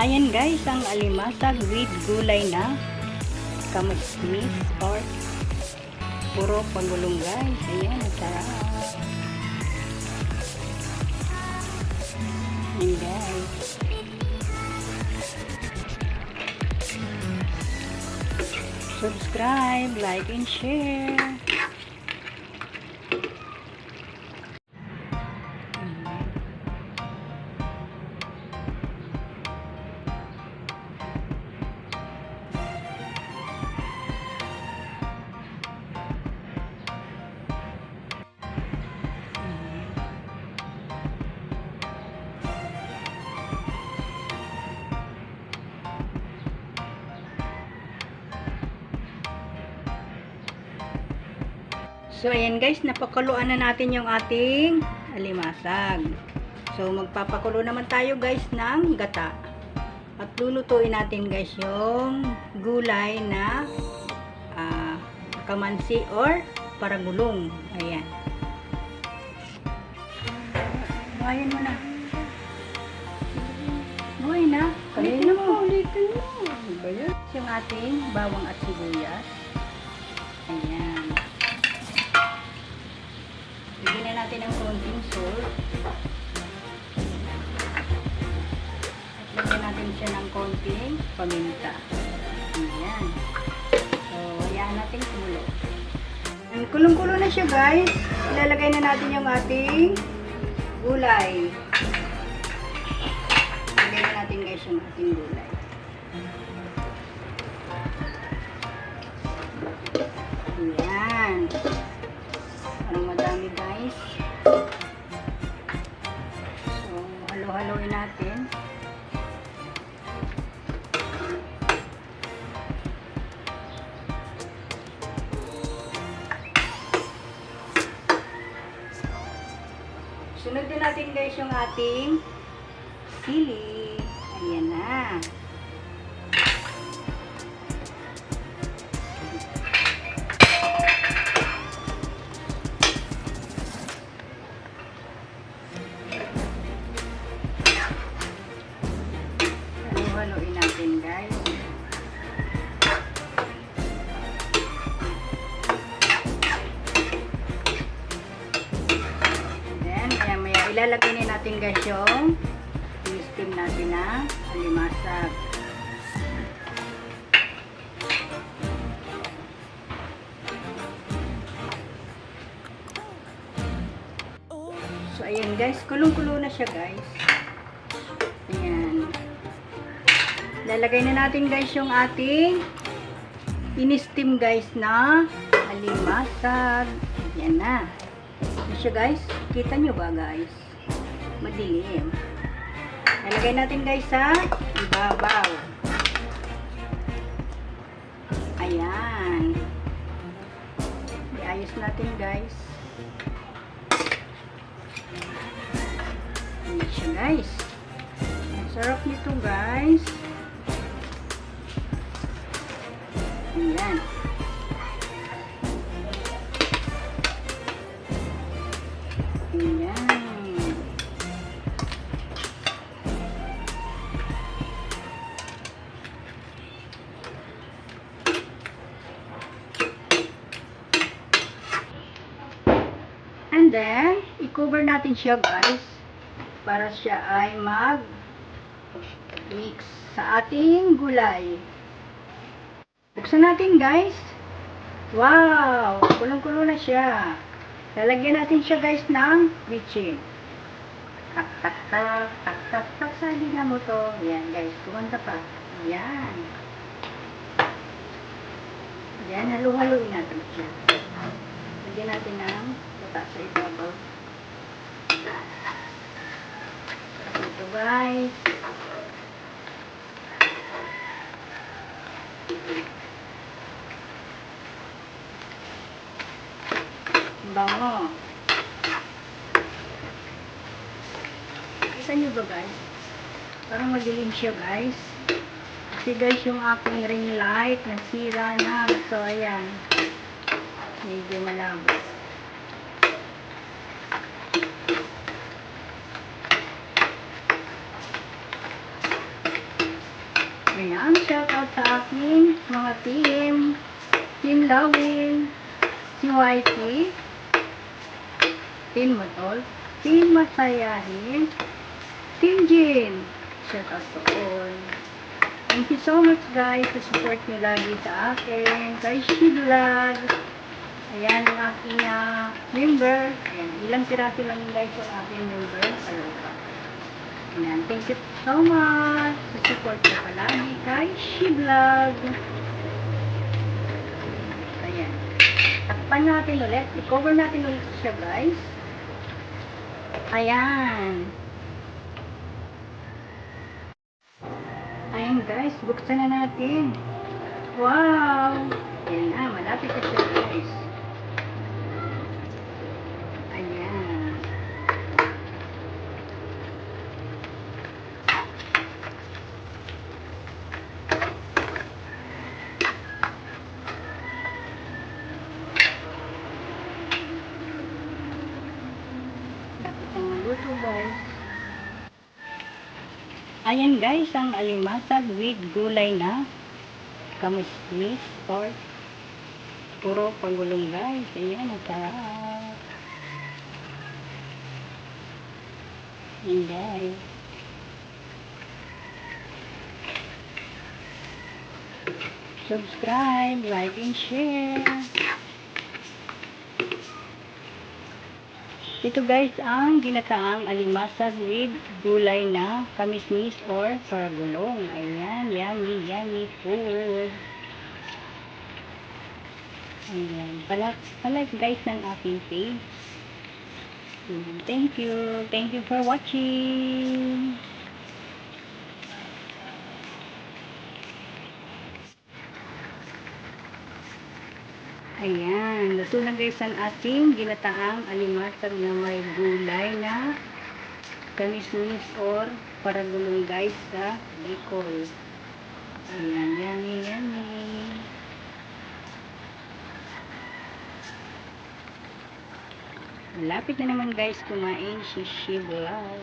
Ayan guys, ang alimasag with gulay na kamusmis or puro pagulong guys. Ayan, masarap. Ayan guys. Subscribe, like, and share. So, ayan guys, napakuluan na natin yung ating alimasag. So, magpapakulo naman tayo guys ng gata. At lulutuin natin guys yung gulay na kamansi or paragulong. Ayan. Buhayin mo na. Buhayin na. Kanina mo. Ulitin mo. Yung ating bawang at sibuyas. Ayan. Bigyan na natin ng konting salt. At lagyan natin siya ng konting paminta. Ayan. So, hayaan natin kumulo. Kulong-kulo na siya guys. Ilalagay na natin yung ating gulay. Lagyan na natin guys yung ating gulay. Ayan. Parang madami guys. So, halo-haloin natin. Sunod din natin guys yung ating sili. Ayan na. Halo-haloin natin guys. Then, maya-maya ilalagay na natin guys yung steam natin na alimasag. So, ayan guys, kulong-kulo na siya guys. Ayan. Lalagay na natin guys yung ating in-steam guys na alimasag. Yan na. Yan siya guys. Kita nyo ba guys? Madilim. Lalagay natin guys sa ibabaw. Ayan. Iayos natin guys. Yan siya guys. Ang sarap nito guys. Ayan. Ayan. And then, i-cover natin siya guys para siya ay mag-mix sa ating gulay. Buksan natin guys. Wow! Kulong-kulo na siya. Lalagyan natin siya guys ng bitchin. Tak tak tak tak tak tak. Sali na mo to. Yan guys. Kumanta pa. Yan. Yan. Halo-haloin natin siya. Lagyan natin ng bata sa ibabaw. Ito guys. Bango. Isa nyo ba guys? Parang madilim siya guys. Kasi guys yung aking ring light nasira na. So ayan. Medyo malabo. ating mga team. Team Lawin, si Whitey, Team Matol, Team Masayahin, Team Jin. Shout out to all. Thank you so much guys sa support nyo lagi sa akin. Kay Vlog. Ayan ang aking member. Ayan, ilang piraso lang guys ang aking member. Ayan, thank you so much sa support nyo palagi kay Vlog. Ayan. Takpan natin ulit. I-cover natin ulit siya guys. Ayan. Ayan guys, buksan na natin. Wow! Ayan na, malapit na siya guys. Ayan. Dapat ang luto guys. Ayan guys, ang alimasag with gulay na kamismis or puro pagulong guys. Ayan, ang sarap. Ayan guys. Subscribe, like, and share. Ito guys ang ginataang alimasag with gulay na kamismis or paragulong. Ayan, yummy, yummy food. Ayan, palike guys ng aking page. Thank you. Thank you for watching. Ayan, luto na guys ang ating ginataang alimasag na may gulay na kamismis or paragulong guys sa Bicol. Ayan, yummy, yummy. Malapit na naman guys kumain si Vlog.